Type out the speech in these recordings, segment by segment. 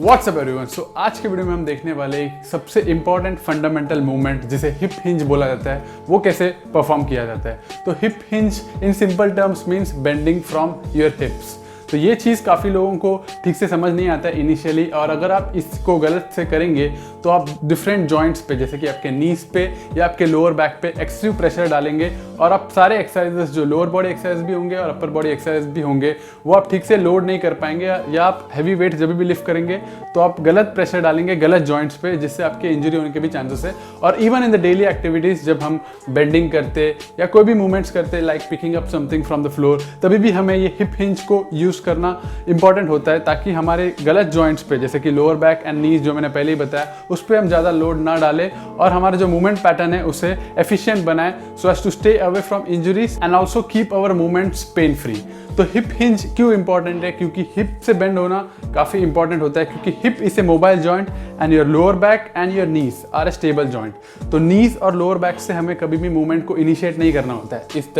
WhatsApp everyone. सो आज के video में हम देखने वाले एक सबसे इंपॉर्टेंट फंडामेंटल मूवमेंट जिसे हिप हिंज बोला जाता है वो कैसे परफॉर्म किया जाता है। तो hip hinge in simple terms means bending from your hips. तो ये चीज़ काफ़ी लोगों को ठीक से समझ नहीं आता है इनिशियली, और अगर आप इसको गलत से करेंगे तो आप डिफरेंट जॉइंट्स पे जैसे कि आपके नीज पे या आपके लोअर बैक पे एक्सेसिव प्रेशर डालेंगे और आप सारे एक्सरसाइजेस जो लोअर बॉडी एक्सरसाइज भी होंगे और अपर बॉडी एक्सरसाइज भी होंगे वो आप ठीक से लोड नहीं कर पाएंगे, या आप हैवी वेट जब भी लिफ्ट करेंगे तो आप गलत प्रेशर डालेंगे गलत जॉइंट्स पे, जिससे आपके इंजरी होने के भी चांसेस है। और even in the daily activities जब हम बेंडिंग करते या कोई भी मूवमेंट्स करते like picking up something from the floor, तभी भी हमें ये हिप हिंज को यूज़ करना इंपॉर्टेंट होता है ताकि हमारे गलत जॉइंट्स पे जैसे कि लोअर बैक एंड नीज जो मैंने पहले ही बताया उस पर हम ज़्यादा लोड ना डालें और हमारा जो मूवमेंट पैटर्न है उसे एफिशिएंट बनाए so as to stay away from injuries and also keep our movements pain free. तो हिप हिंज क्यों इंपॉर्टेंट है? क्योंकि हिप से बेंड होना काफ़ी इंपॉर्टेंट होता है, क्योंकि hip is a mobile joint and your lower back and your knees are a stable joint. तो नीज और लोअर बैक से हमें कभी भी मूवमेंट को इनिशिएट नहीं करना होता है इस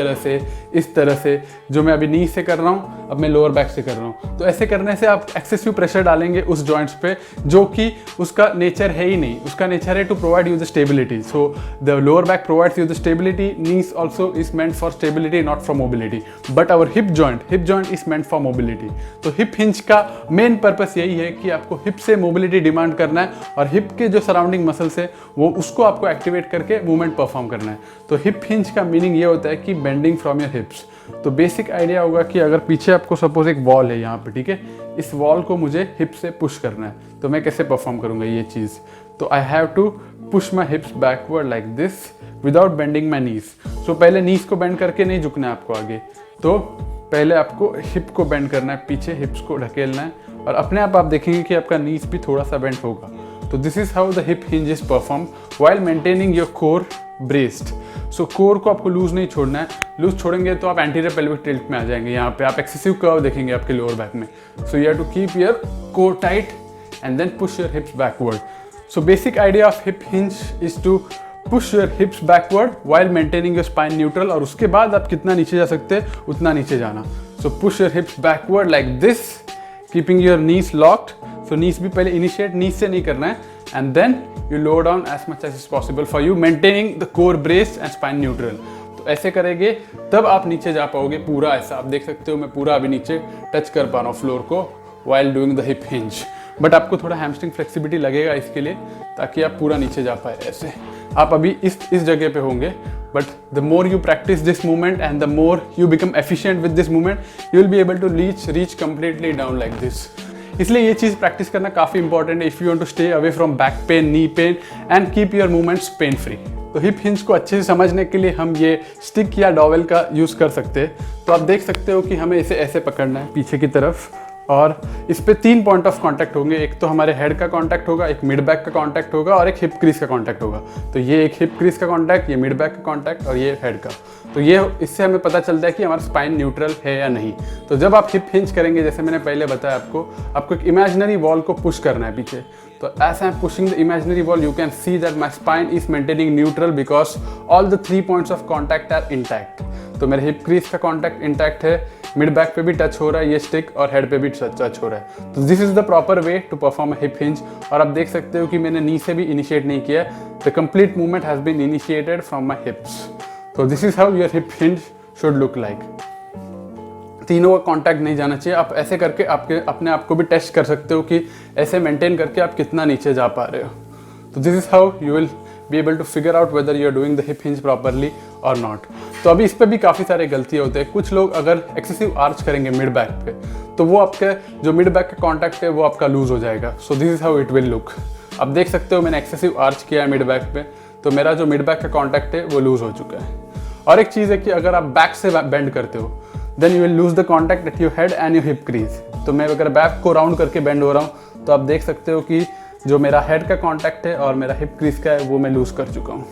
तरह से जो मैं अभी नीज से कर रहा हूँ अब मैं लोअर बैक से कर रहा हूँ। तो ऐसे करने से आप एक्सेसिव प्रेशर डालेंगे उस जॉइंट्स पे जो कि उसका नेचर है ही नहीं। उसका नेचर है to provide you the stability. So the lower back provides you the stability, knees also is meant for stability not for mobility, but our hip joint is meant for mobility. तो hip hinge का main purpose यही है कि आपको hip से mobility demand करना है और हिप के जो सराउंडिंग मसल्स है वो उसको आपको एक्टिवेट करके मूवमेंट परफॉर्म करना है। तो हिप हिंज का मीनिंग ये होता है कि बेंडिंग फ्रॉम योर हिप्स। तो बेसिक आइडिया होगा कि अगर पीछे आपको सपोज एक वॉल है यहाँ पे, ठीक है, इस वॉल को मुझे हिप से पुश करना है, तो मैं कैसे परफॉर्म करूँगा ये चीज़? तो I have to push my hips backward like this without bending my knees. So पहले नीज को बेंड करके नहीं झुकना है आपको आगे, तो पहले आपको हिप को बेंड करना है, पीछे हिप्स को ढकेलना है और अपने आप देखेंगे कि आपका नीज भी थोड़ा सा बेंड होगा। तो this is how the hip hinge is perform while maintaining your core braced. So core को आपको लूज नहीं छोड़ना है, लूज छोड़ेंगे तो आप एंटीरियर पेल्विक टिल्ट में आ जाएंगे। यहाँ पे आप एक्सेसिव कर्व देखेंगे आपके लोअर बैक में। So you have to keep your core tight and then push your hips backward. So basic idea of hip hinge is to push your hips backward while maintaining your spine neutral, और उसके बाद आप कितना नीचे जा सकते हैं उतना नीचे जाना। So push your hips backward like this keeping your knees locked. So knees भी पहले इनिशिएट नीज से नहीं करना है, and then you lower down as much as is possible for you maintaining the core braced and spine neutral। तो ऐसे करेंगे तब आप नीचे जा पाओगे पूरा। ऐसा आप देख सकते हो मैं पूरा अभी नीचे टच कर पा रहा हूँ फ्लोर को while doing the hip hinge, but आपको थोड़ा हैमस्ट्रिंग फ्लेक्सिबिलिटी लगेगा इसके लिए ताकि आप पूरा नीचे जा पाए। ऐसे आप अभी इस जगह पे होंगे, but the more you practice this movement and the more you become efficient with this movement, you will be able to reach completely down like this। इसलिए ये चीज़ प्रैक्टिस करना काफ़ी इंपॉर्टेंट है if you want to stay away from back pain, knee pain and keep your movements pain free. तो hip hinge को अच्छे से समझने के लिए हम ये स्टिक या डॉवेल का यूज़ कर सकते हैं। तो आप देख सकते हो कि हमें इसे ऐसे पकड़ना है पीछे की तरफ, और इस पे 3 पॉइंट ऑफ कांटेक्ट होंगे। एक तो हमारे हेड का कांटेक्ट होगा, एक मिड बैक का कांटेक्ट होगा और एक हिप क्रीज का कांटेक्ट होगा। तो ये एक हिप क्रीज का कांटेक्ट, ये मिड बैक का कांटेक्ट और ये हेड का। तो ये इससे हमें पता चलता है कि हमारा स्पाइन न्यूट्रल है या नहीं। तो जब आप हिप हिंज करेंगे जैसे मैंने पहले बताया आपको एक इमेजिनरी वॉल को पुश करना है पीछे। तो as I am pushing the imaginary wall you can see that my spine is maintaining neutral because all the 3 points of contact are intact. तो मेरे हिप क्रीज का कॉन्टैक्ट इंटैक्ट है, mid back पे भी टच हो रहा है ये स्टिक, और हेड पे भी टच हो रहा है। तो this is the proper way to perform a hip hinge. और आप देख सकते हो कि मैंने नी से भी इनिशिएट नहीं किया, the complete movement has been initiated from my hips. तो this is how your hip hinge should look like. तीनों का कांटेक्ट नहीं जाना चाहिए। आप ऐसे करके अपने आप को भी टेस्ट कर सकते हो कि ऐसे मेंटेन करके आप कितना नीचे जा पा रहे हो। तो this is how you will be able to figure out whether you are doing the hip hinge properly और नॉट। तो अभी इस पे भी काफ़ी सारे गलतियाँ होते हैं। कुछ लोग अगर एक्सेसिव आर्च करेंगे मिड बैक पे तो वो आपके जो मिड बैक का कॉन्टैक्ट है वो आपका लूज हो जाएगा। So this is how it will look. आप देख सकते हो मैंने एक्सेसिव आर्च किया है मिड बैक पे, तो मेरा जो मिड बैक का कॉन्टैक्ट है वो लूज हो चुका है। और एक चीज़ है कि अगर आप बैक से बेंड करते हो then you will lose the contact at your head and your hip crease. तो मैं अगर बैक को राउंड करके बेंड हो रहा हूँ तो आप देख सकते हो कि जो मेरा हेड का कॉन्टैक्ट है और मेरा हिप क्रीज का है वो मैं लूज कर चुका हूँ।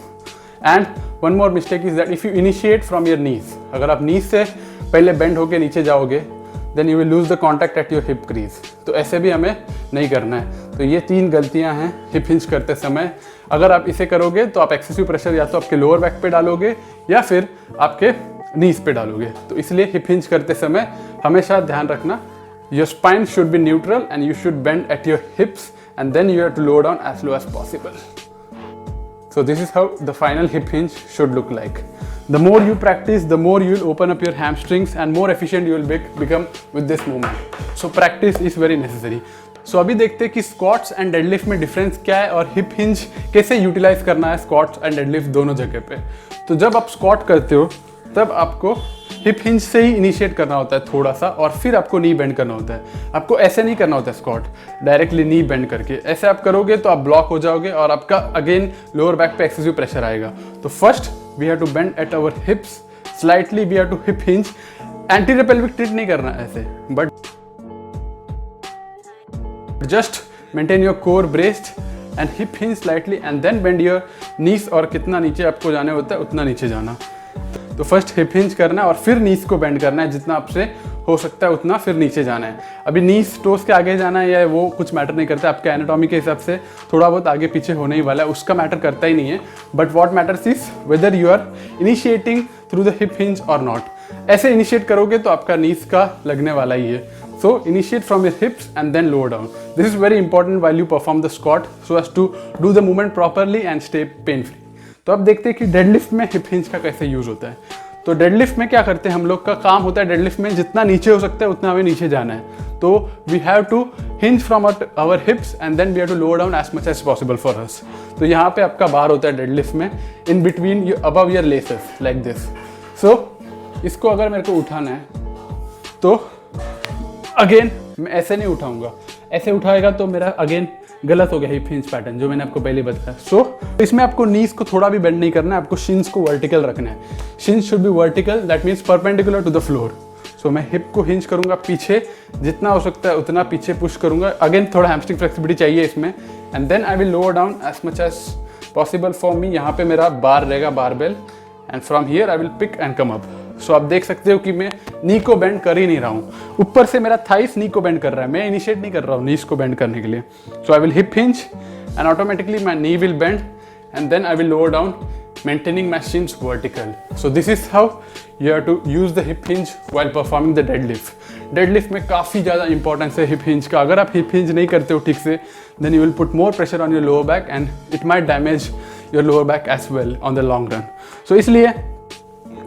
And one more mistake is that if you initiate from your knees, अगर आप नीज से पहले बेंड होके नीचे जाओगे then you will lose the contact at your hip crease. तो ऐसे भी हमें नहीं करना है। तो ये 3 गलतियां हैं हिप हिंज करते समय। अगर आप इसे करोगे तो आप एक्सेसिव प्रेशर या तो आपके लोअर बैक पे डालोगे या फिर आपके नीज पे डालोगे। तो इसलिए हिप हिंज करते समय हमेशा ध्यान रखना your spine should be neutral and you should bend at your hips, and then you have to lower down as low as possible. So this is how the final hip hinge should look like. The more you practice, the more you will open up your hamstrings and more efficient you will become with this movement. So practice is very necessary. So अभी देखते हैं कि squats and deadlift में difference क्या है और hip hinge कैसे utilise करना है स्क्वाट्स एंड डेडलिफ्ट दोनों जगह पे। तो जब आप स्क्वाट करते हो तब आपको हिप हिंज से ही इनिशिएट करना होता है थोड़ा सा, और फिर आपको नी बेंड करना होता है। आपको ऐसे नहीं करना होता है स्क्वाट डायरेक्टली नी बेंड करके, ऐसे आप करोगे तो आप ब्लॉक हो जाओगे और आपका अगेन लोअर बैक पे एक्सेसिव प्रेशर आएगा। तो first we have to bend at our hips slightly, we have to hip hinge. Anterior pelvic tilt नहीं करना ऐसे, but just maintain your core braced and hip hinge slightly and then bend your knees, और कितना नीचे आपको जाने होता है उतना नीचे जाना। तो फर्स्ट हिप हिंज करना है और फिर नीज को बेंड करना है, जितना आपसे हो सकता है उतना फिर नीचे जाना है। अभी नीज टोस के आगे जाना है या वो कुछ मैटर नहीं करता, आपके एनाटॉमी के हिसाब से थोड़ा बहुत आगे पीछे होने ही वाला है, उसका मैटर करता ही नहीं है। But what matters is whether you are initiating through the hip hinge और नॉट। ऐसे इनिशिएट करोगे तो आपका नीज का लगने वाला ही है। So initiate from your hips and then lower down. This is very important while you perform the squat so as to do the movement properly and stay pain free. तो अब देखते हैं कि डेडलिफ्ट में हिप हिंज का कैसे use होता है। तो डेडलिफ्ट में क्या करते हैं हम लोग का काम होता है, डेडलिफ्ट में जितना नीचे हो सकता है उतना हमें नीचे जाना है। तो we have to hinge from our hips and then we have to lower down as much as possible for us. तो यहाँ पे आपका बार होता है डेडलिफ्ट में in between above your laces like this. So इसको अगर मेरे को उठाना है तो अगेन मैं ऐसे नहीं उठाऊंगा, ऐसे उठाएगा तो मेरा अगेन गलत हो गया हिप हिंज पैटर्न जो मैंने आपको पहले बताया। सो इसमें आपको नीज को थोड़ा भी बेंड नहीं करना है, आपको शिन्स को वर्टिकल रखना है। Shins should be vertical, that means perpendicular to the floor. So मैं हिप को हिंज करूंगा पीछे, जितना हो सकता है उतना पीछे पुश करूंगा। अगेन थोड़ा हैमस्ट्रिंग फ्लेक्सिबिलिटी चाहिए इसमें, and then I will lower down as much as possible for me. यहाँ पे मेरा बार रहेगा, barbell, and from here I will pick and come up. So आप देख सकते हो कि मैं नी को बेंड कर ही नहीं रहा हूँ, ऊपर से मेरा थाइस नी को बेंड कर रहा है, मैं इनिशिएट नहीं कर रहा हूँ नीज को बेंड करने के लिए। So I will hip hinge and automatically my knee will bend and then I will lower down maintaining my shins vertical. So this is how you have to use the hip hinge while performing the deadlift. Deadlift में काफ़ी ज़्यादा importance है hip hinge का। अगर आप hip hinge नहीं करते हो ठीक से, then you will put more pressure on your lower back and it might damage your lower back as well on the long run. So इसलिए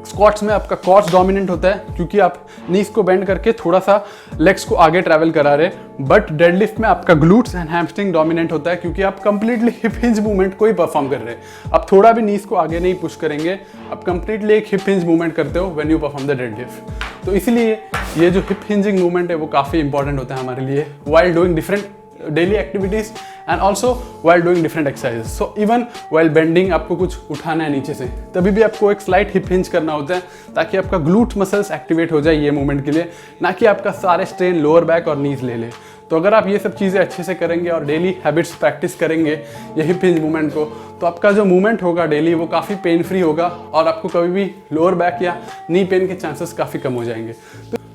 स्क्वाट्स में आपका कॉर्स डोमिनेंट होता है क्योंकि आप नीज को बेंड करके थोड़ा सा लेग्स को आगे ट्रैवल करा रहे, बट डेडलिफ्ट में आपका ग्लूट्स एंड हैमस्ट्रिंग डोमिनेंट होता है क्योंकि आप कंप्लीटली हिप हिंज मूवमेंट को ही परफॉर्म कर रहे हैं। आप थोड़ा भी नीज को आगे नहीं पुश करेंगे, आप कंप्लीटली एक हिप हिंज मूवमेंट करते हो when you perform the deadlift. तो इसलिए ये जो हिप हिंजिंग मूवमेंट है वो काफ़ी इंपॉर्टेंट होता है हमारे लिए while doing different daily activities and also while doing different exercises. So even while bending आपको कुछ उठाना है नीचे से, तभी भी आपको एक स्लाइट हिप हिंज करना होता है ताकि आपका ग्लूट मसल्स एक्टिवेट हो जाए ये मूवमेंट के लिए, ना कि आपका सारे स्ट्रेन लोअर बैक और नीज ले ले। तो अगर आप ये सब चीज़ें अच्छे से करेंगे और डेली हैबिट्स प्रैक्टिस करेंगे ये हिप हिंज मूवमेंट को, तो आपका जो मूवमेंट होगा डेली वो काफ़ी पेन फ्री होगा और आपको कभी भी लोअर बैक या नी पेन के चांसेस काफ़ी कम हो जाएंगे।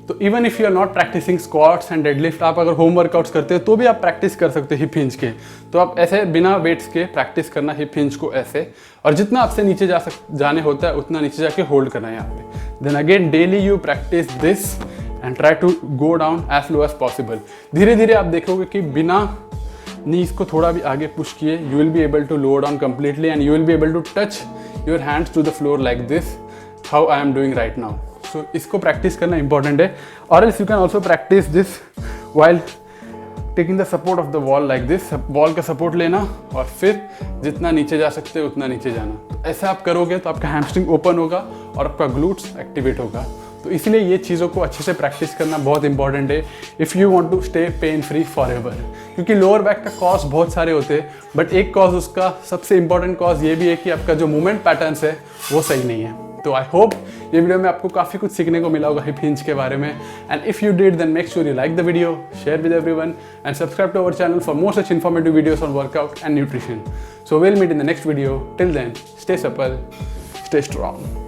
तो even if you are not practicing squats and deadlift, आप अगर होम वर्कआउट्स करते हो तो भी आप प्रैक्टिस कर सकते हो हिप हिंज के। तो आप ऐसे बिना वेट्स के प्रैक्टिस करना हिप हिंज को ऐसे, और जितना आपसे नीचे जाने होता है उतना नीचे जाके होल्ड करना है यहाँ पे। Then again daily you practice this and try to go down as low as possible. धीरे धीरे आप देखोगे कि बिना नीज को थोड़ा भी आगे पुश किए you will be able to lower down completely and you will be able to touch your hands to the floor like this, how I am doing right now. So इसको प्रैक्टिस करना important है, और else you can also practice this while taking the support of the wall like this. Wall का support लेना और फिर जितना नीचे जा सकते हो उतना नीचे जाना। तो ऐसा आप करोगे तो आपका हैमस्ट्रिंग ओपन होगा और आपका ग्लूट्स एक्टिवेट होगा। तो इसलिए ये चीज़ों को अच्छे से प्रैक्टिस करना बहुत इंपॉर्टेंट है if you want to stay pain free forever. क्योंकि लोअर बैक का कॉज बहुत सारे होते हैं, बट एक कॉज, उसका सबसे इंपॉर्टेंट कॉज ये भी है कि आपका जो मूवमेंट पैटर्न्स है वो सही नहीं है। तो आई होप ये वीडियो में आपको काफ़ी कुछ सीखने को मिला होगा हिप हिंज के बारे में, and if you did then make sure you like the video, share with everyone and subscribe to our channel for more such informative videos on workout and nutrition. So will meet in the next video, till then stay supple, stay strong.